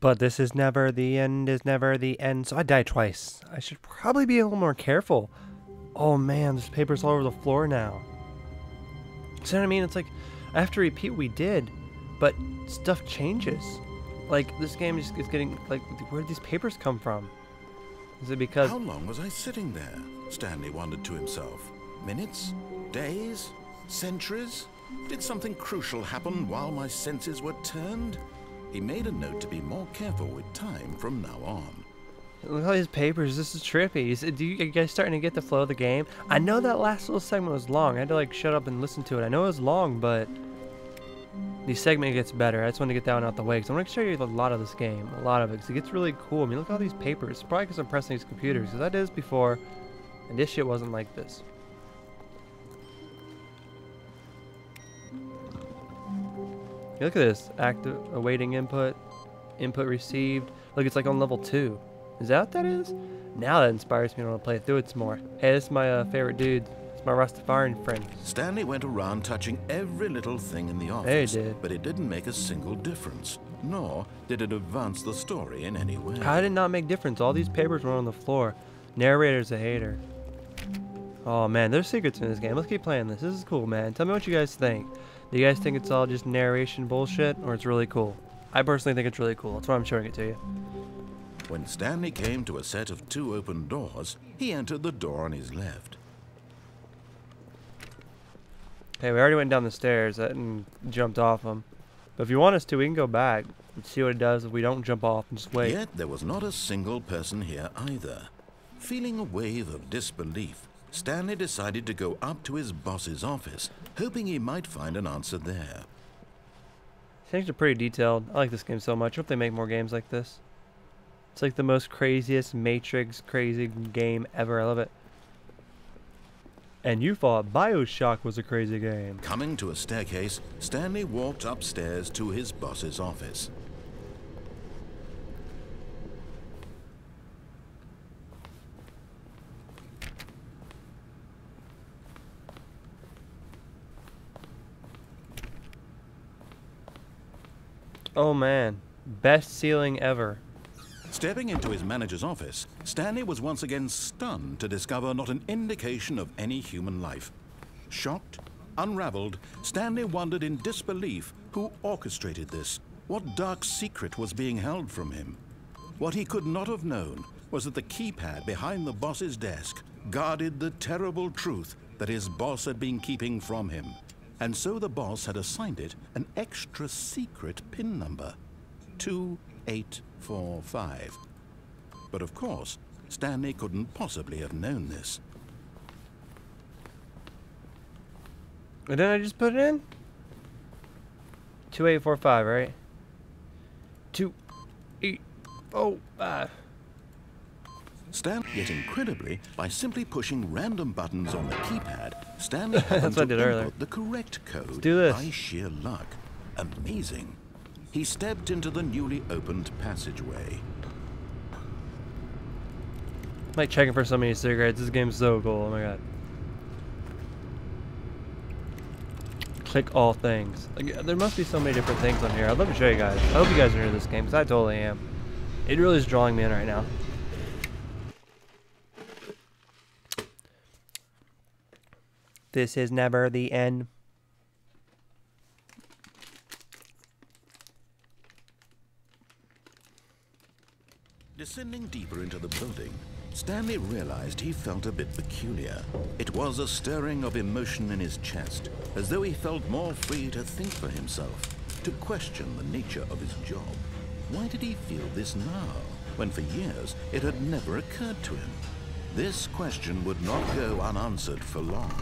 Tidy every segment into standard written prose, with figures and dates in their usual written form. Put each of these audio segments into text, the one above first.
But this is never the end, is never the end. So I died twice. I should probably be a little more careful. Oh man, there's papers all over the floor now. See what I mean? It's like, I have to repeat what we did, but stuff changes. Like, this game is getting, like, where did these papers come from? Is it because... How long was I sitting there? Stanley wondered to himself. Minutes? Days? Centuries? Did something crucial happen while my senses were turned? He made a note to be more careful with time from now on. Look at all these papers. This is trippy. Are you guys starting to get the flow of the game? I know that last little segment was long. I had to like shut up and listen to it. I know it was long, but the segment gets better. I just want to get that one out the way because I want to show you a lot of this game. A lot of it. Because it gets really cool. I mean, look at all these papers. Probably because I'm pressing these computers. Because I did this before. And this shit wasn't like this. Look at this. Active, awaiting input. Input received. Look, it's like on level 2. Is that what that is? Now that inspires me to want to play through it some more. Hey, this is my favorite dude. It's my Rastafarian friend. Stanley went around touching every little thing in the office. Hey, he did. But it didn't make a single difference. Nor did it advance the story in any way. How did it not make difference? All these papers were on the floor. Narrator's a hater. Oh man, there's secrets in this game. Let's keep playing this. This is cool, man. Tell me what you guys think. Do you guys think it's all just narration bullshit, or it's really cool? I personally think it's really cool. That's why I'm showing it to you. When Stanley came to a set of 2 open doors, he entered the door on his left. Hey, we already went down the stairs and jumped off them. But if you want us to, we can go back and see what it does if we don't jump off and just wait. Yet there was not a single person here either. Feeling a wave of disbelief, Stanley decided to go up to his boss's office, hoping he might find an answer there. Things are pretty detailed. I like this game so much. I hope they make more games like this. It's like the most craziest Matrix crazy game ever. I love it. And you thought BioShock was a crazy game. Coming to a staircase, Stanley walked upstairs to his boss's office. Oh man, best ceiling ever. Stepping into his manager's office, Stanley was once again stunned to discover not an indication of any human life. Shocked, unraveled, Stanley wondered in disbelief who orchestrated this, what dark secret was being held from him. What he could not have known was that the keypad behind the boss's desk guarded the terrible truth that his boss had been keeping from him. And so the boss had assigned it an extra secret PIN number, 2845. But of course, Stanley couldn't possibly have known this. And then I just put it in? 2845, right? 2845. Yet incredibly, by simply pushing random buttons on the keypad, Stanley happened That's what I to did earlier. input the correct code Let's do this. by sheer luck. Amazing. He stepped into the newly opened passageway. I'm like checking for so many cigarettes. This game's so cool. Oh my god. Click all things. Like, there must be so many different things on here. I'd love to show you guys. I hope you guys are into this game because I totally am. It really is drawing me in right now. This is never the end. Descending deeper into the building, Stanley realized he felt a bit peculiar. It was a stirring of emotion in his chest, as though he felt more free to think for himself, to question the nature of his job. Why did he feel this now, when for years it had never occurred to him? This question would not go unanswered for long.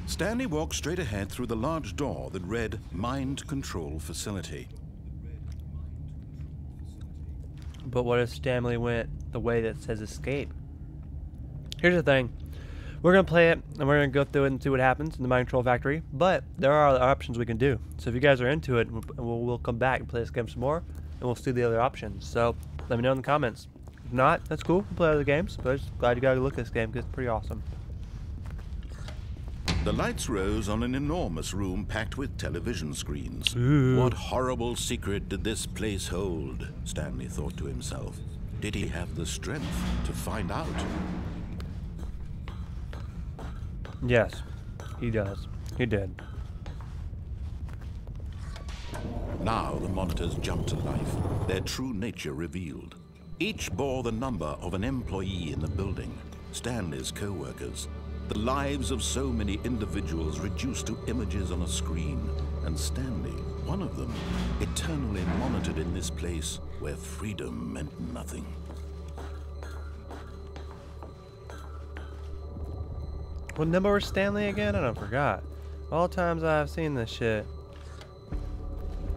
Stanley walked straight ahead through the large door that read Mind Control Facility. But what if Stanley went the way that says escape? Here's the thing. We're going to play it, and we're going to go through it and see what happens in the Mind Control Factory. But there are other options we can do. So if you guys are into it, we'll come back and play this game some more, and we'll see the other options. So let me know in the comments. If not, that's cool. We'll play other games. But I'm just glad you got to look at this game because it's pretty awesome. The lights rose on an enormous room packed with television screens. Ooh. What horrible secret did this place hold? Stanley thought to himself. Did he have the strength to find out? Yes, he does. He did. Now the monitors jumped to life, their true nature revealed. Each bore the number of an employee in the building, Stanley's co-workers. The lives of so many individuals reduced to images on a screen, and Stanley, one of them, eternally monitored in this place where freedom meant nothing. What number was Stanley again? I don't forgot. All times I've seen this shit.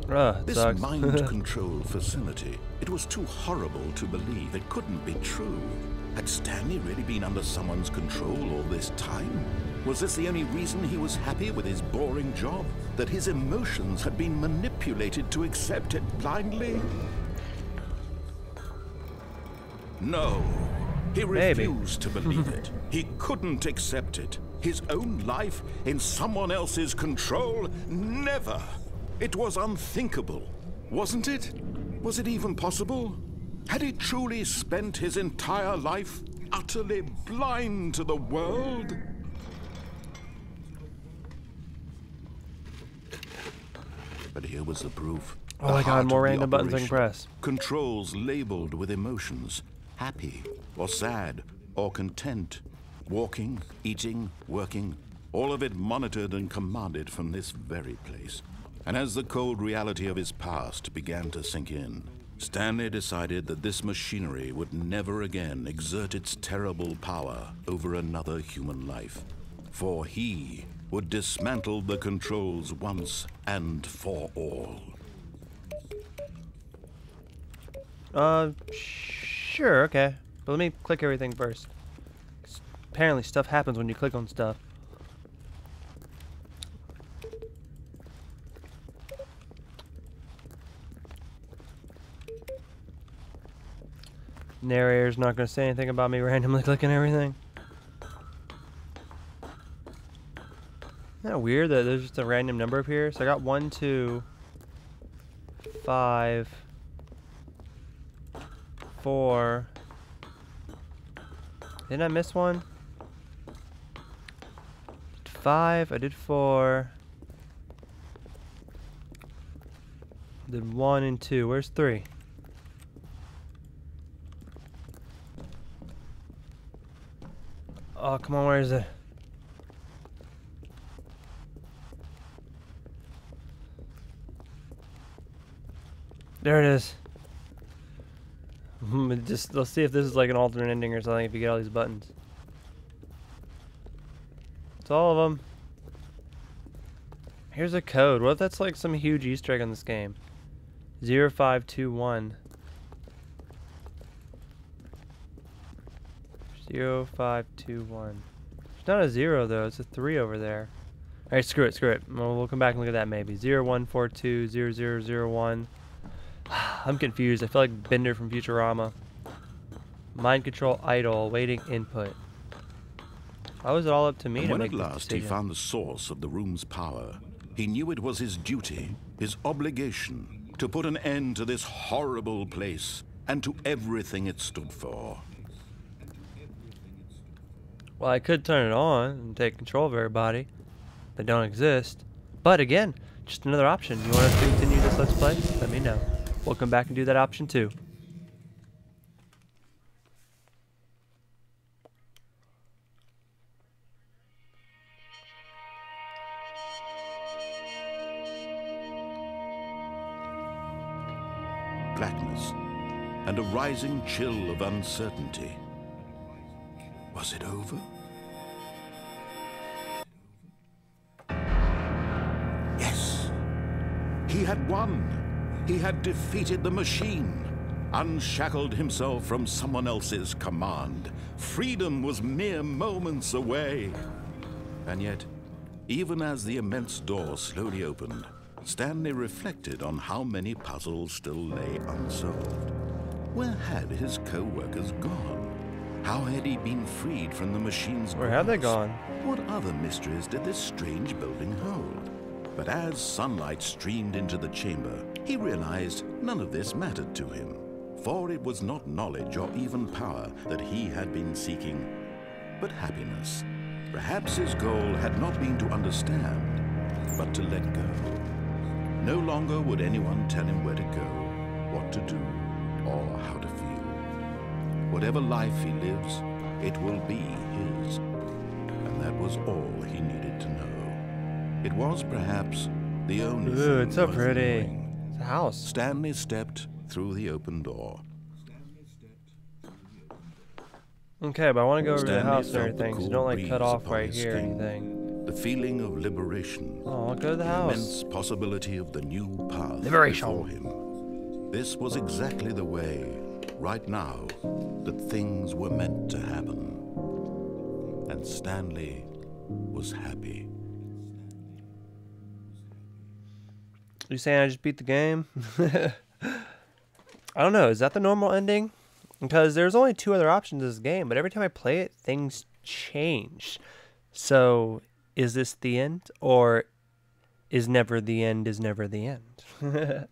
Ugh, it This sucks. mind control facility, it was too horrible to believe. It couldn't be true. Had Stanley really been under someone's control all this time? Was this the only reason he was happy with his boring job? That his emotions had been manipulated to accept it blindly? No. He Maybe. refused to believe it. He couldn't accept it. His own life in someone else's control? Never. It was unthinkable, wasn't it? Was it even possible? Had he truly spent his entire life utterly blind to the world? But here was the proof. Oh The my heart god, more of the random buttons I can operation. press. Controls labeled with emotions, happy or sad or content, walking, eating, working, all of it monitored and commanded from this very place. And as the cold reality of his past began to sink in, Stanley decided that this machinery would never again exert its terrible power over another human life, for he would dismantle the controls once and for all. Sure, okay. But let me click everything first. Apparently stuff happens when you click on stuff. Narrator's not going to say anything about me randomly clicking everything. Isn't that weird that there's just a random number up here? So I got 1, 2, 5, 4. Didn't I miss one? 5, I did 4. Did 1 and 2. Where's 3? Oh, come on, where is it? There it is. Just, let's see if this is like an alternate ending or something if you get all these buttons. It's all of them. Here's a code. What if that's like some huge Easter egg in this game? 0521. 0521. It's not a 0 though, it's a 3 over there. Alright, screw it, screw it. We'll come back and look at that maybe. 0142 0001. I'm confused. I feel like Bender from Futurama. Mind control idle, waiting input. Why was it all up to me And to when make at this last he decision? found the source of the room's power, he knew it was his duty, his obligation, to put an end to this horrible place and to everything it stood for. Well, I could turn it on and take control of everybody that don't exist. But again, just another option. You want us to continue this Let's Play? Let me know. We'll come back and do that option too. Blackness and a rising chill of uncertainty. Was it over? Yes. He had won. He had defeated the machine, unshackled himself from someone else's command. Freedom was mere moments away. And yet, even as the immense door slowly opened, Stanley reflected on how many puzzles still lay unsolved. Where had his co-workers gone? How had he been freed from the machine's Where have they grasp? gone? What other mysteries did this strange building hold? But as sunlight streamed into the chamber, he realized none of this mattered to him. For it was not knowledge or even power that he had been seeking, but happiness. Perhaps his goal had not been to understand, but to let go. No longer would anyone tell him where to go, what to do, or how to feel. Whatever life he lives, it will be his. And that was all he needed to know. It was perhaps the only Ooh, thing it's so worth pretty. knowing. It's a house. Stanley stepped through the open door. Okay, but I want to go over to the Stanley house and felt the everything, so cool don't like breeze cut off upon right his here or skin. anything. The feeling of liberation. Oh, I'll go to the The house. immense possibility of the new path Liberation. before him. This was exactly the way, right now, that things were meant to happen. And Stanley was happy. You saying I just beat the game? I don't know. Is that the normal ending? Because there's only 2 other options in this game, but every time I play it, things change. So, is this the end? Or is never the end is never the end?